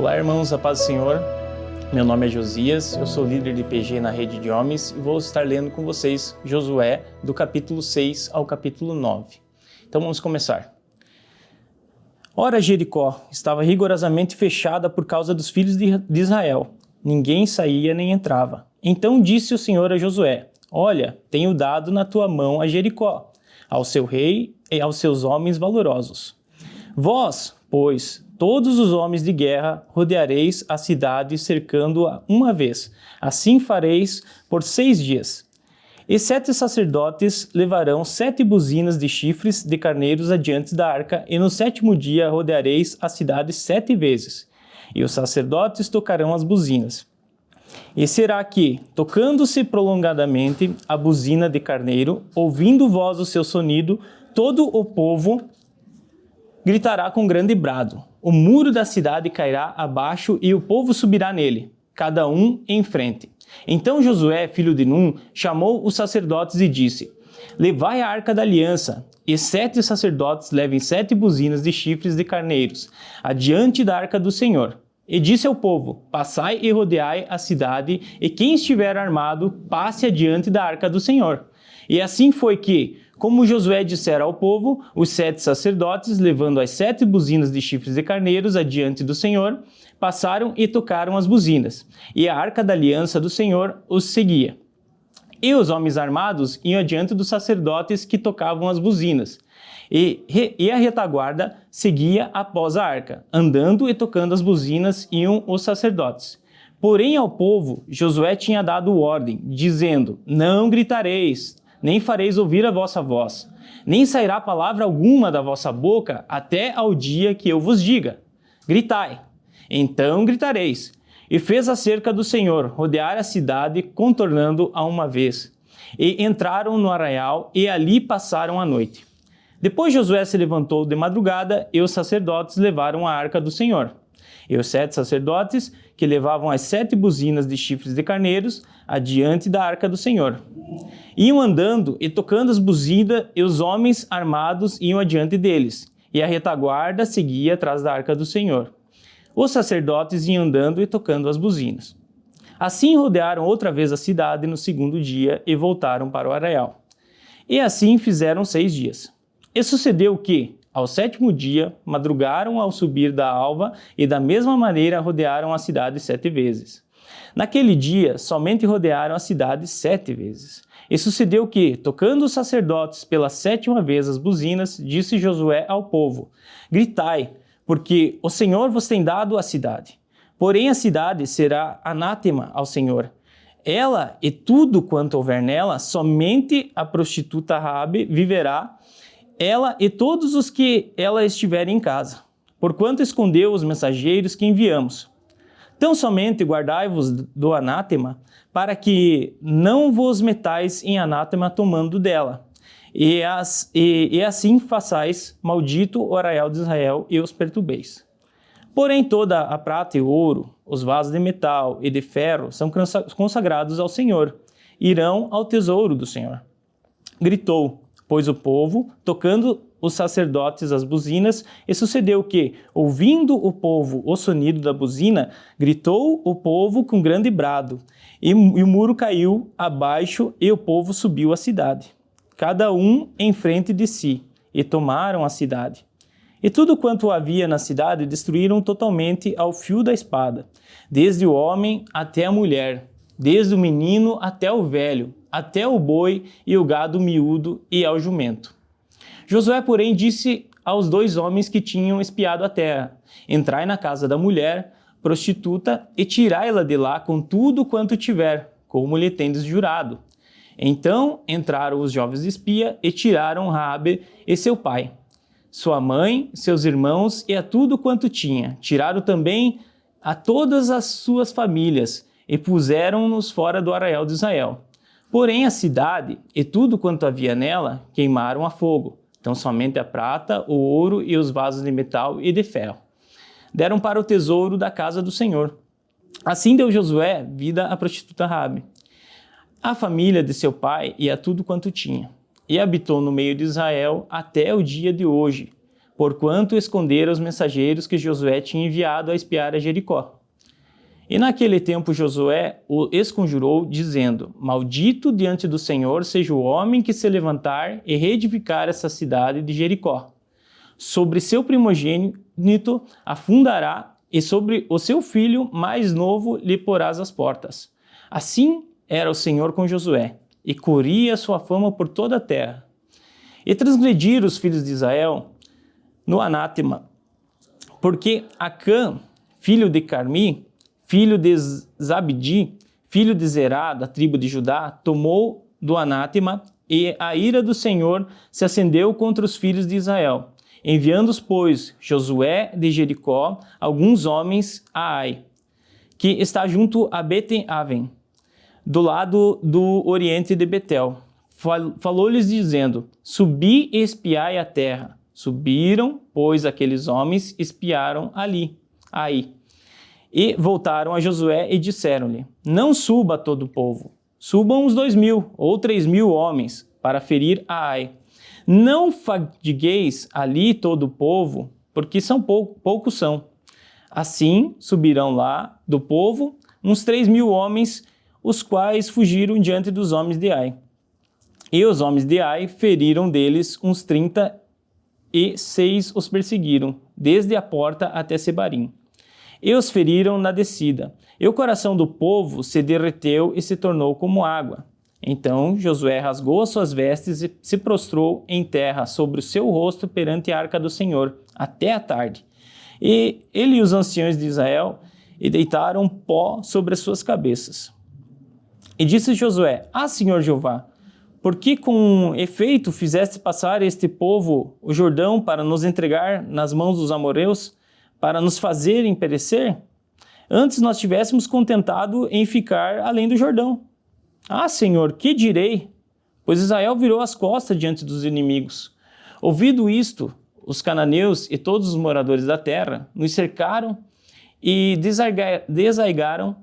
Olá, irmãos, a paz do Senhor. Meu nome é Josias, eu sou líder de PG na Rede de Homens e vou estar lendo com vocês Josué, do capítulo 6 ao capítulo 9. Então vamos começar. Ora, Jericó estava rigorosamente fechada por causa dos filhos de Israel. Ninguém saía nem entrava. Então disse o Senhor a Josué: Olha, tenho dado na tua mão a Jericó, ao seu rei e aos seus homens valorosos. Vós, pois, todos os homens de guerra, rodeareis a cidade cercando-a uma vez. Assim fareis por 6 dias. E 7 sacerdotes levarão 7 buzinas de chifres de carneiros adiante da arca, e no 7º dia rodeareis a cidade 7 vezes. E os sacerdotes tocarão as buzinas. E será que, tocando-se prolongadamente a buzina de carneiro, ouvindo vós o seu sonido, todo o povo gritará com grande brado. O muro da cidade cairá abaixo e o povo subirá nele, cada um em frente. Então Josué, filho de Num, chamou os sacerdotes e disse: Levai a arca da aliança, e 7 sacerdotes levem 7 buzinas de chifres de carneiros, adiante da arca do Senhor. E disse ao povo: Passai e rodeai a cidade, e quem estiver armado, passe adiante da arca do Senhor. E assim foi que, como Josué dissera ao povo, os 7 sacerdotes, levando as 7 buzinas de chifres de carneiros adiante do Senhor, passaram e tocaram as buzinas, e a arca da aliança do Senhor os seguia. E os homens armados iam adiante dos sacerdotes que tocavam as buzinas, e a retaguarda seguia após a arca. Andando e tocando as buzinas iam os sacerdotes. Porém ao povo Josué tinha dado ordem, dizendo: Não gritareis, nem fareis ouvir a vossa voz, nem sairá palavra alguma da vossa boca até ao dia que eu vos diga: Gritai. Então gritareis. E fez a cerca do Senhor rodear a cidade, contornando-a uma vez. E entraram no arraial e ali passaram a noite. Depois Josué se levantou de madrugada e os sacerdotes levaram a arca do Senhor. E os 7 sacerdotes, que levavam as 7 buzinas de chifres de carneiros, adiante da arca do Senhor. Iam andando e tocando as buzinas, e os homens armados iam adiante deles, e a retaguarda seguia atrás da arca do Senhor. Os sacerdotes iam andando e tocando as buzinas. Assim rodearam outra vez a cidade no 2º dia e voltaram para o arraial. E assim fizeram 6 dias. E sucedeu que, ao 7º dia, madrugaram ao subir da alva e da mesma maneira rodearam a cidade 7 vezes. Naquele dia, somente rodearam a cidade 7 vezes. E sucedeu que, tocando os sacerdotes pela 7ª vez as buzinas, disse Josué ao povo: Gritai, porque o Senhor vos tem dado a cidade. Porém a cidade será anátema ao Senhor. Ela e tudo quanto houver nela, somente a prostituta Raabe viverá, ela e todos os que ela estiverem em casa, porquanto escondeu os mensageiros que enviamos. Tão somente guardai-vos do anátema, para que não vos metais em anátema tomando dela. E assim façais maldito o arraial de Israel e os perturbeis. Porém toda a prata e o ouro, os vasos de metal e de ferro são consagrados ao Senhor, irão ao tesouro do Senhor. Gritou, pois o povo, tocando os sacerdotes as buzinas, e sucedeu que, ouvindo o povo o sonido da buzina, gritou o povo com grande brado, e o muro caiu abaixo e o povo subiu a cidade, cada um em frente de si, e tomaram a cidade. E tudo quanto havia na cidade destruíram totalmente ao fio da espada, desde o homem até a mulher, desde o menino até o velho, até o boi e o gado miúdo e ao jumento. Josué, porém, disse aos 2 homens que tinham espiado a terra: Entrai na casa da mulher prostituta e tirai-la de lá com tudo quanto tiver, como lhe tendes jurado. Então entraram os jovens espia e tiraram Raabe e seu pai, sua mãe, seus irmãos e a tudo quanto tinha. Tiraram também a todas as suas famílias e puseram-nos fora do arraial de Israel. Porém a cidade e tudo quanto havia nela queimaram a fogo. Então somente a prata, o ouro e os vasos de metal e de ferro deram para o tesouro da casa do Senhor. Assim deu Josué vida à prostituta Raabe, a família de seu pai e a tudo quanto tinha, e habitou no meio de Israel até o dia de hoje, porquanto esconderam os mensageiros que Josué tinha enviado a espiar a Jericó. E naquele tempo Josué o esconjurou, dizendo: Maldito diante do Senhor seja o homem que se levantar e reedificar essa cidade de Jericó. Sobre seu primogênito afundará, e sobre o seu filho mais novo lhe porás as portas. Assim era o Senhor com Josué, e corria sua fama por toda a terra. E transgrediram os filhos de Israel no anátema, porque Acã, filho de Carmi, filho de Zabdi, filho de Zerá, da tribo de Judá, tomou do anátema, e a ira do Senhor se acendeu contra os filhos de Israel, enviando-os, pois, Josué de Jericó, alguns homens a Ai, que está junto a Bet-Aven, do lado do oriente de Betel. Falou-lhes dizendo: Subi e espiai a terra. Subiram, pois, aqueles homens espiaram aí. E voltaram a Josué e disseram-lhe: Não suba todo o povo, subam uns 2.000 ou 3.000 homens para ferir a Ai. Não fadigueis ali todo o povo, porque poucos são. Assim subirão lá do povo uns 3.000 homens, os quais fugiram diante dos homens de Ai. E os homens de Ai feriram deles uns 36 os perseguiram, desde a porta até Sebarim. E os feriram na descida. E o coração do povo se derreteu e se tornou como água. Então Josué rasgou as suas vestes e se prostrou em terra sobre o seu rosto perante a arca do Senhor, até a tarde. E ele e os anciãos de Israel deitaram pó sobre as suas cabeças. E disse Josué: Senhor Jeová, por que com efeito fizeste passar este povo o Jordão para nos entregar nas mãos dos amorreus, para nos fazerem perecer? Antes nós tivéssemos contentado em ficar além do Jordão. Senhor, que direi? Pois Israel virou as costas diante dos inimigos. Ouvido isto, os cananeus e todos os moradores da terra nos cercaram e desarraigaram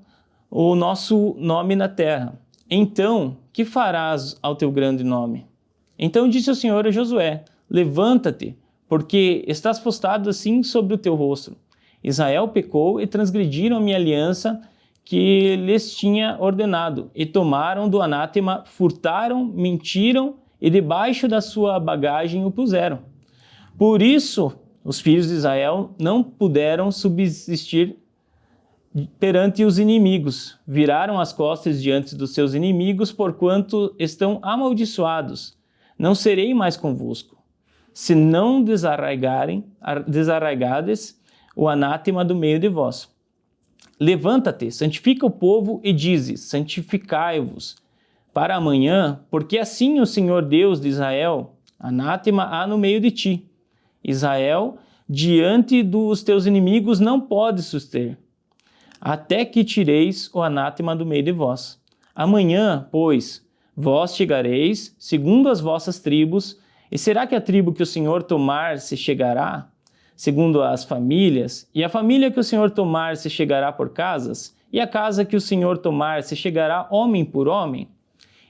o nosso nome na terra. Então, que farás ao teu grande nome? Então disse o Senhor a Josué: Levanta-te, porque estás postado assim sobre o teu rosto. Israel pecou e transgrediram a minha aliança que lhes tinha ordenado, e tomaram do anátema, furtaram, mentiram, e debaixo da sua bagagem o puseram. Por isso, os filhos de Israel não puderam subsistir perante os inimigos, viraram as costas diante dos seus inimigos, porquanto estão amaldiçoados. Não serei mais convosco, se não desarraigades o anátema do meio de vós. Levanta-te, santifica o povo e dizes: santificai-vos para amanhã, porque assim o Senhor Deus de Israel, anátema há no meio de ti. Israel, diante dos teus inimigos não pode suster, até que tireis o anátema do meio de vós. Amanhã, pois, vós chegareis, segundo as vossas tribos, e será que a tribo que o Senhor tomar se chegará, segundo as famílias, e a família que o Senhor tomar se chegará por casas, e a casa que o Senhor tomar se chegará homem por homem?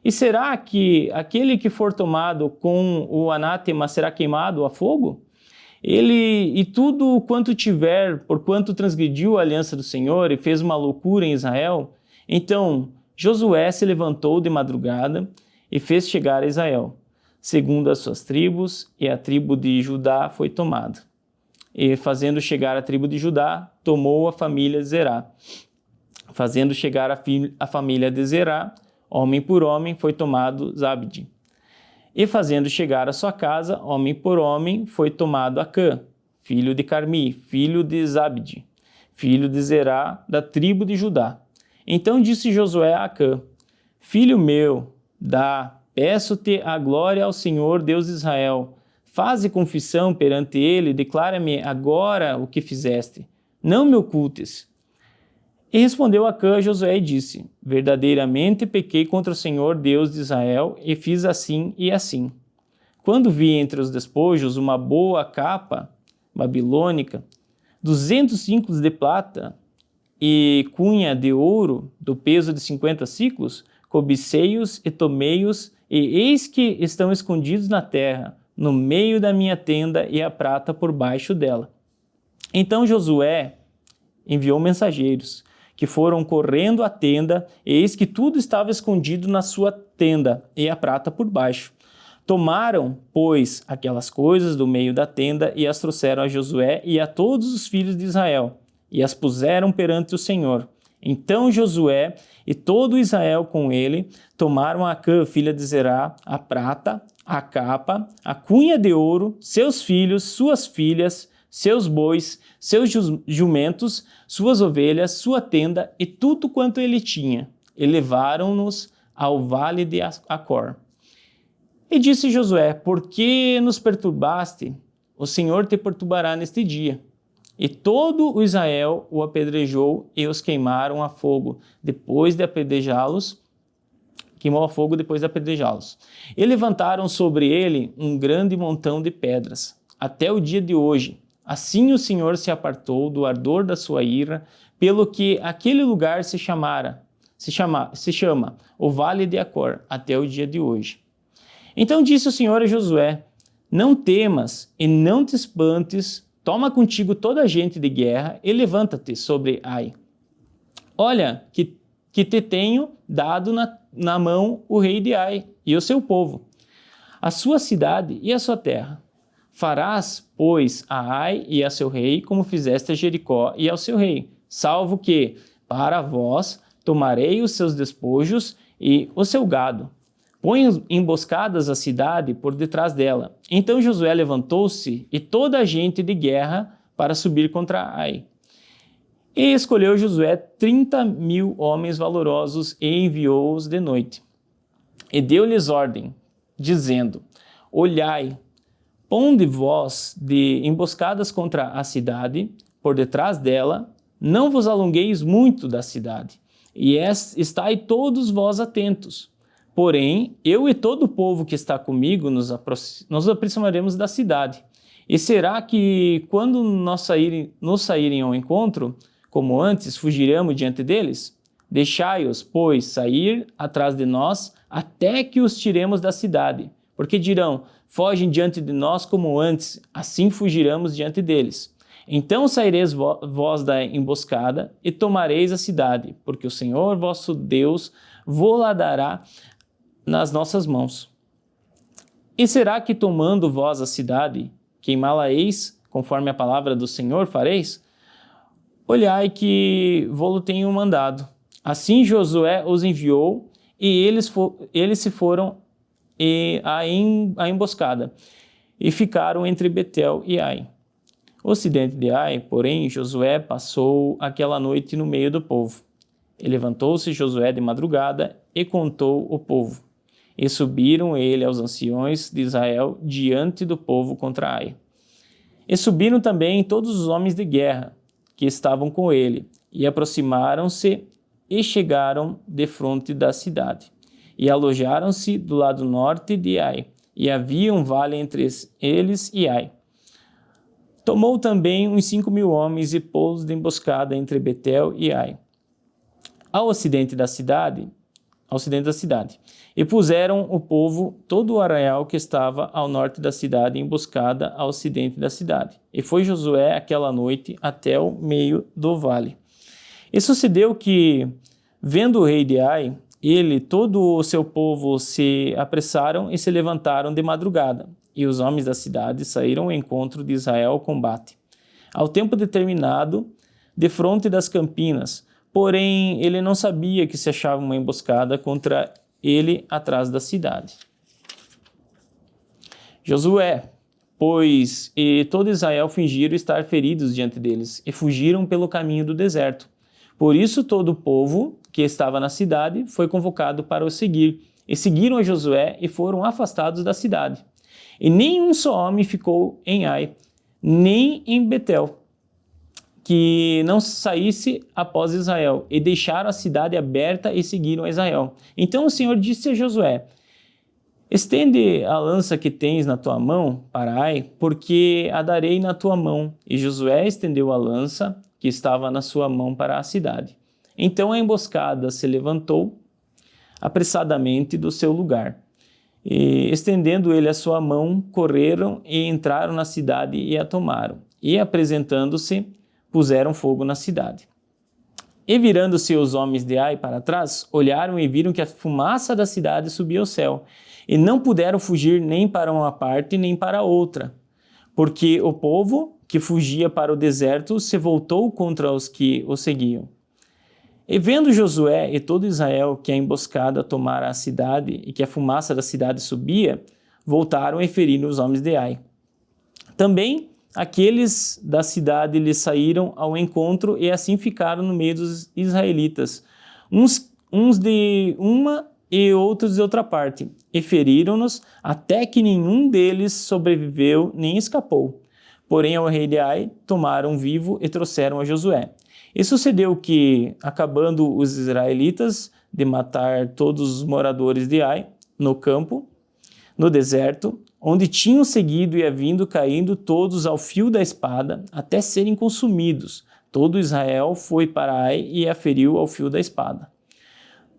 E será que aquele que for tomado com o anátema será queimado a fogo? Ele e tudo quanto tiver, porquanto transgrediu a aliança do Senhor e fez uma loucura em Israel? Então Josué se levantou de madrugada e fez chegar a Israel, segundo as suas tribos, e a tribo de Judá foi tomada. E fazendo chegar a tribo de Judá, tomou a família de Zerá. Fazendo chegar a família de Zerá, homem por homem, foi tomado Zabdi. E fazendo chegar a sua casa, homem por homem, foi tomado Acã, filho de Carmi, filho de Zabdi, filho de Zerá, da tribo de Judá. Então disse Josué a Acã: Filho meu, peço-te a glória ao Senhor Deus de Israel. Faze confissão perante ele, declara-me agora o que fizeste. Não me ocultes. E respondeu Acã a Josué e disse: Verdadeiramente pequei contra o Senhor Deus de Israel e fiz assim e assim. Quando vi entre os despojos uma boa capa babilônica, 200 ciclos de prata e cunha de ouro do peso de 50 ciclos, cobicei-os e tomei-os, e eis que estão escondidos na terra, no meio da minha tenda e a prata por baixo dela. Então Josué enviou mensageiros, que foram correndo à tenda, e eis que tudo estava escondido na sua tenda, e a prata por baixo. Tomaram, pois, aquelas coisas do meio da tenda, e as trouxeram a Josué e a todos os filhos de Israel, e as puseram perante o Senhor. Então Josué e todo Israel com ele tomaram a Acã, filha de Zerá, a prata, a capa, a cunha de ouro, seus filhos, suas filhas, seus bois, seus jumentos, suas ovelhas, sua tenda e tudo quanto ele tinha, e levaram-nos ao vale de Acor. E disse Josué: por que nos perturbaste? O Senhor te perturbará neste dia. E todo o Israel o apedrejou e os queimaram a fogo, depois de apedrejá-los. Queimou a fogo depois de apedrejá-los. E levantaram sobre ele um grande montão de pedras, até o dia de hoje. Assim o Senhor se apartou do ardor da sua ira, pelo que aquele lugar se chama o Vale de Acor, até o dia de hoje. Então disse o Senhor a Josué: não temas e não te espantes, toma contigo toda a gente de guerra e levanta-te sobre Ai. Olha, que te tenho dado na mão o rei de Ai e o seu povo, a sua cidade e a sua terra. Farás, pois, a Ai e a seu rei, como fizeste a Jericó e ao seu rei, salvo que, para vós, tomarei os seus despojos e o seu gado. Põe emboscadas a cidade por detrás dela. Então Josué levantou-se e toda a gente de guerra para subir contra Ai. E escolheu Josué 30.000 homens valorosos e enviou-os de noite. E deu-lhes ordem, dizendo: olhai, ponde vós de emboscadas contra a cidade, por detrás dela, não vos alongueis muito da cidade, e estai todos vós atentos. Porém, eu e todo o povo que está comigo nos aproximaremos da cidade. E será que, quando nos saírem ao encontro, como antes, fugiremos diante deles? Deixai-os, pois, sair atrás de nós, até que os tiremos da cidade. Porque dirão: fogem diante de nós como antes, assim fugiremos diante deles. Então saireis vós da emboscada e tomareis a cidade, porque o Senhor vosso Deus vô-la dará nas nossas mãos. E será que, tomando vós a cidade, queimá-la-eis, conforme a palavra do Senhor fareis? Olhai que vô-lo tenho mandado. Assim Josué os enviou, e eles se foram à emboscada, e ficaram entre Betel e Ai. Ocidente de Ai, porém, Josué passou aquela noite no meio do povo. E levantou-se Josué de madrugada e contou o povo. E subiram ele aos anciões de Israel diante do povo contra Ai. E subiram também todos os homens de guerra que estavam com ele, e aproximaram-se e chegaram defronte da cidade. E alojaram-se do lado norte de Ai, e havia um vale entre eles e Ai. Tomou também uns 5.000 homens e pôs de emboscada entre Betel e Ai, ao ocidente da cidade, e puseram o povo todo o arraial que estava ao norte da cidade emboscada ao ocidente da cidade. E foi Josué aquela noite até o meio do vale. E sucedeu que, vendo o rei de Ai, ele e todo o seu povo se apressaram e se levantaram de madrugada, e os homens da cidade saíram ao encontro de Israel ao combate, ao tempo determinado, defronte das campinas. Porém, ele não sabia que se achava uma emboscada contra ele atrás da cidade. Josué, pois, e todo Israel fingiram estar feridos diante deles, e fugiram pelo caminho do deserto. Por isso todo o povo que estava na cidade foi convocado para o seguir, e seguiram a Josué e foram afastados da cidade. E nenhum só homem ficou em Ai, nem em Betel, que não saísse após Israel, e deixaram a cidade aberta e seguiram a Israel. Então o Senhor disse a Josué: estende a lança que tens na tua mão para Ai, porque a darei na tua mão. E Josué estendeu a lança que estava na sua mão para a cidade. Então a emboscada se levantou apressadamente do seu lugar. E, estendendo ele a sua mão, correram e entraram na cidade e a tomaram. E, apresentando-se, puseram fogo na cidade. E, virando-se os homens de Ai para trás, olharam e viram que a fumaça da cidade subia ao céu. E não puderam fugir nem para uma parte nem para outra, porque o povo que fugia para o deserto se voltou contra os que o seguiam. E vendo Josué e todo Israel que a emboscada tomara a cidade e que a fumaça da cidade subia, voltaram e feriram os homens de Ai. Também aqueles da cidade lhes saíram ao encontro e assim ficaram no meio dos israelitas, uns de uma e outros de outra parte, e feriram-nos até que nenhum deles sobreviveu nem escapou. Porém, ao rei de Ai tomaram vivo e trouxeram a Josué. E sucedeu que, acabando os israelitas de matar todos os moradores de Ai, no campo, no deserto, onde tinham seguido e havindo caindo todos ao fio da espada, até serem consumidos, todo Israel foi para Ai e a feriu ao fio da espada.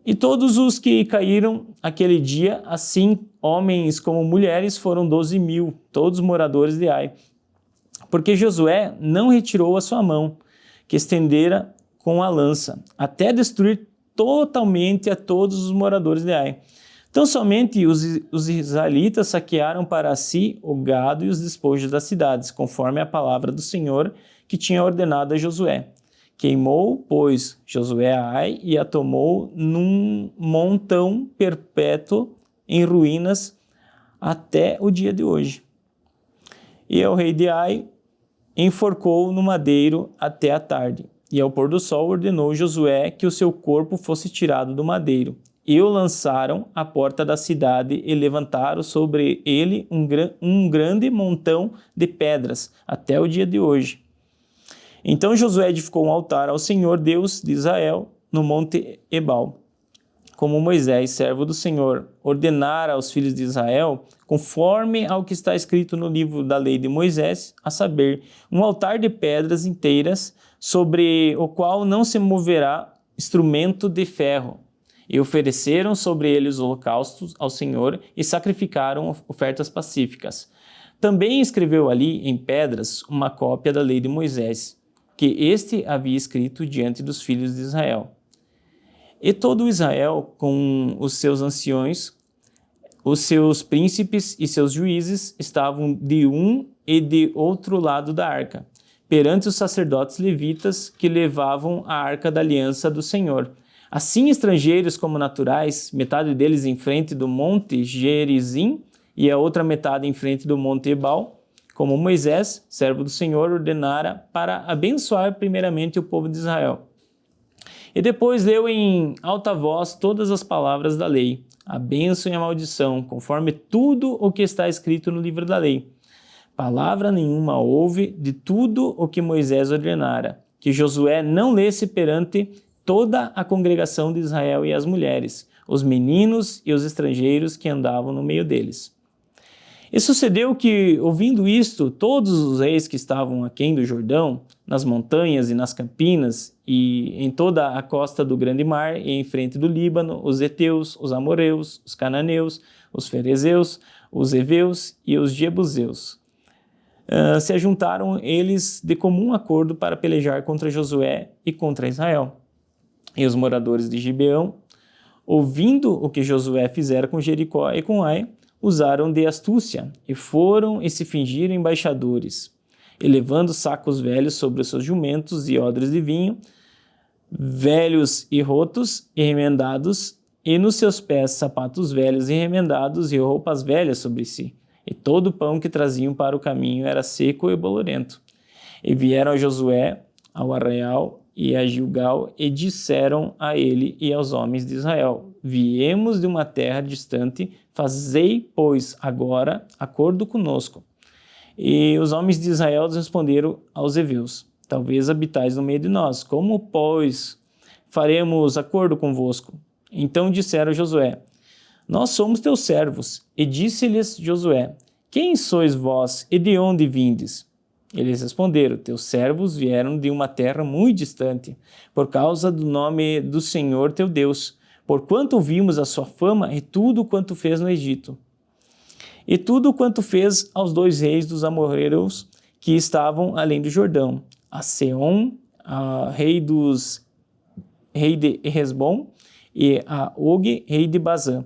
E todos os que caíram aquele dia, assim homens como mulheres, foram 12.000, todos moradores de Ai. Porque Josué não retirou a sua mão, que estendera com a lança, até destruir totalmente a todos os moradores de Ai. Então somente os israelitas saquearam para si o gado e os despojos das cidades, conforme a palavra do Senhor que tinha ordenado a Josué. Queimou, pois, Josué a Ai e a tomou num montão perpétuo em ruínas até o dia de hoje. E o rei de Ai enforcou no madeiro até a tarde. E ao pôr do sol ordenou Josué que o seu corpo fosse tirado do madeiro. E o lançaram à porta da cidade e levantaram sobre ele um grande montão de pedras até o dia de hoje. Então Josué edificou um altar ao Senhor Deus de Israel no monte Ebal, como Moisés, servo do Senhor, ordenara aos filhos de Israel, conforme ao que está escrito no livro da lei de Moisés, a saber, um altar de pedras inteiras, sobre o qual não se moverá instrumento de ferro. E ofereceram sobre ele os holocaustos ao Senhor e sacrificaram ofertas pacíficas. Também escreveu ali em pedras uma cópia da lei de Moisés, que este havia escrito diante dos filhos de Israel. E todo Israel, com os seus anciões, os seus príncipes e seus juízes, estavam de um e de outro lado da arca, perante os sacerdotes levitas que levavam a arca da aliança do Senhor. Assim, estrangeiros como naturais, metade deles em frente do monte Gerizim e a outra metade em frente do monte Ebal, como Moisés, servo do Senhor, ordenara para abençoar primeiramente o povo de Israel. E depois leu em alta voz todas as palavras da lei, a bênção e a maldição, conforme tudo o que está escrito no livro da lei. Palavra nenhuma houve de tudo o que Moisés ordenara, que Josué não lesse perante toda a congregação de Israel e as mulheres, os meninos e os estrangeiros que andavam no meio deles. E sucedeu que, ouvindo isto, todos os reis que estavam aquém do Jordão, nas montanhas e nas campinas, e em toda a costa do grande mar, e em frente do Líbano, os heteus, os amoreus, os cananeus, os ferezeus, os heveus e os jebuseus, se ajuntaram eles de comum acordo para pelejar contra Josué e contra Israel. E os moradores de Gibeão, ouvindo o que Josué fizera com Jericó e com Ai, usaram de astúcia e foram e se fingiram embaixadores, e levando sacos velhos sobre os seus jumentos e odres de vinho, velhos e rotos e remendados, e nos seus pés sapatos velhos e remendados e roupas velhas sobre si. E todo o pão que traziam para o caminho era seco e bolorento. E vieram a Josué, ao arraial e a Gilgal, e disseram a ele e aos homens de Israel: viemos de uma terra distante, fazei, pois, agora acordo conosco. E os homens de Israel responderam aos heveus: talvez habitais no meio de nós, como, pois, faremos acordo convosco? Então disseram a Josué: nós somos teus servos. E disse-lhes Josué: quem sois vós e de onde vindes? Eles responderam: teus servos vieram de uma terra muito distante, por causa do nome do Senhor teu Deus, porquanto ouvimos a sua fama e tudo quanto fez no Egito. e tudo quanto fez aos 2 reis dos amorreus que estavam além do Jordão, a Seom, rei de Hesbom, e a Og, rei de Bazã,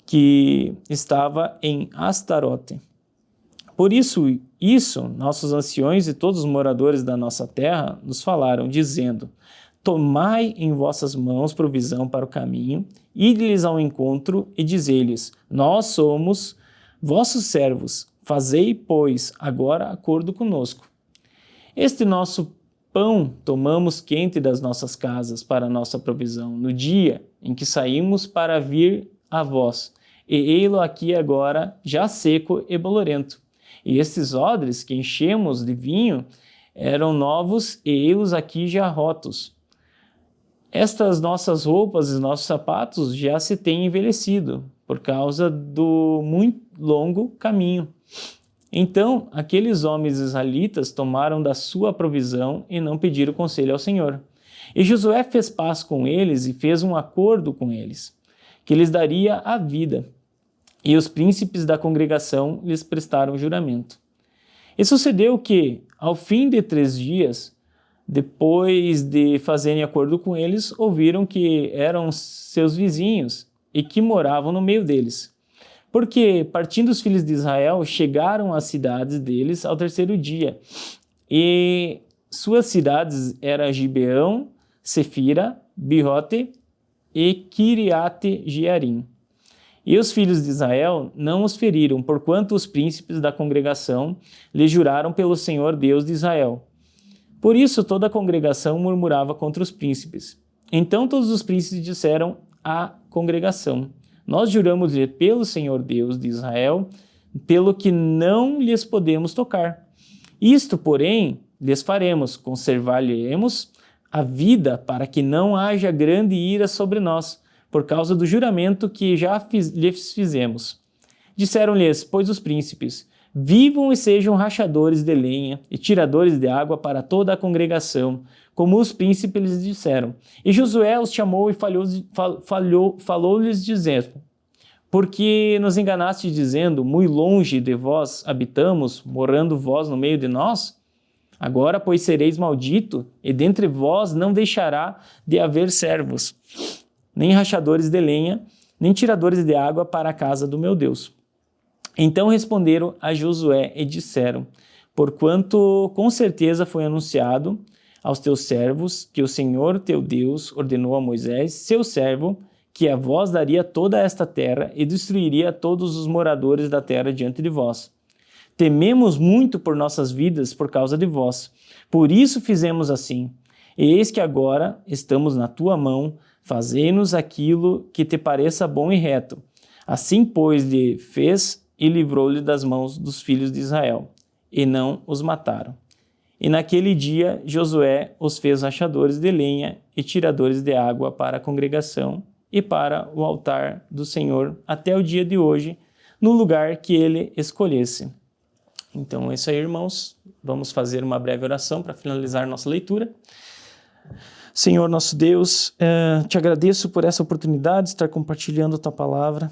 que estava em Astarote. Por isso, nossos anciões e todos os moradores da nossa terra nos falaram, dizendo: tomai em vossas mãos provisão para o caminho, ide-lhes ao encontro e dizei-lhes: nós somos vossos servos, fazei, pois, agora acordo conosco. Este nosso pão tomamos quente das nossas casas para a nossa provisão, no dia em que saímos para vir a vós, e ei-lo aqui agora já seco e bolorento. E estes odres que enchemos de vinho eram novos, e ei-los aqui já rotos. Estas nossas roupas e nossos sapatos já se têm envelhecido, por causa do muito longo caminho. Então, aqueles homens israelitas tomaram da sua provisão e não pediram conselho ao Senhor. E Josué fez paz com eles e fez um acordo com eles, que lhes daria a vida. E os príncipes da congregação lhes prestaram juramento. E sucedeu que, ao fim de 3 dias, depois de fazerem acordo com eles, ouviram que eram seus vizinhos e que moravam no meio deles. Porque, partindo os filhos de Israel, chegaram às cidades deles ao 3º dia. E suas cidades eram Gibeão, Sefira, Birote e Kiriate-Jearim. E os filhos de Israel não os feriram, porquanto os príncipes da congregação lhe juraram pelo Senhor Deus de Israel. Por isso toda a congregação murmurava contra os príncipes. Então todos os príncipes disseram à congregação: nós juramos pelo Senhor Deus de Israel, pelo que não lhes podemos tocar. Isto, porém, lhes faremos: conservar-lhes a vida, para que não haja grande ira sobre nós, por causa do juramento que já lhes fizemos. Disseram-lhes, pois, os príncipes: vivam e sejam rachadores de lenha e tiradores de água para toda a congregação, como os príncipes lhes disseram. E Josué os chamou e falou-lhes dizendo: porque nos enganastes dizendo, muito longe de vós habitamos, morando vós no meio de nós? Agora, pois, sereis maldito, e dentre vós não deixará de haver servos, nem rachadores de lenha, nem tiradores de água para a casa do meu Deus. Então responderam a Josué e disseram: porquanto com certeza foi anunciado aos teus servos que o Senhor teu Deus ordenou a Moisés, seu servo, que a vós daria toda esta terra e destruiria todos os moradores da terra diante de vós. Tememos muito por nossas vidas por causa de vós. Por isso fizemos assim. E eis que agora estamos na tua mão, fazei-nos aquilo que te pareça bom e reto. Assim, pois, lhe fez e livrou-lhe das mãos dos filhos de Israel, e não os mataram. E naquele dia Josué os fez rachadores de lenha e tiradores de água para a congregação e para o altar do Senhor até o dia de hoje, no lugar que ele escolhesse. Então é isso aí, irmãos. Vamos fazer uma breve oração para finalizar nossa leitura. Senhor nosso Deus, te agradeço por essa oportunidade de estar compartilhando a tua palavra,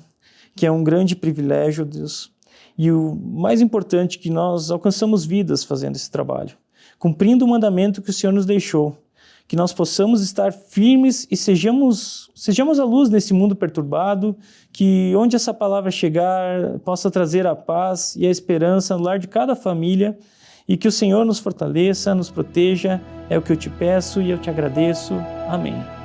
que é um grande privilégio, Deus. E o mais importante, que nós alcançamos vidas fazendo esse trabalho, cumprindo o mandamento que o Senhor nos deixou, que nós possamos estar firmes e sejamos a luz nesse mundo perturbado, que onde essa palavra chegar possa trazer a paz e a esperança no lar de cada família, e que o Senhor nos fortaleça, nos proteja, é o que eu te peço e eu te agradeço. Amém.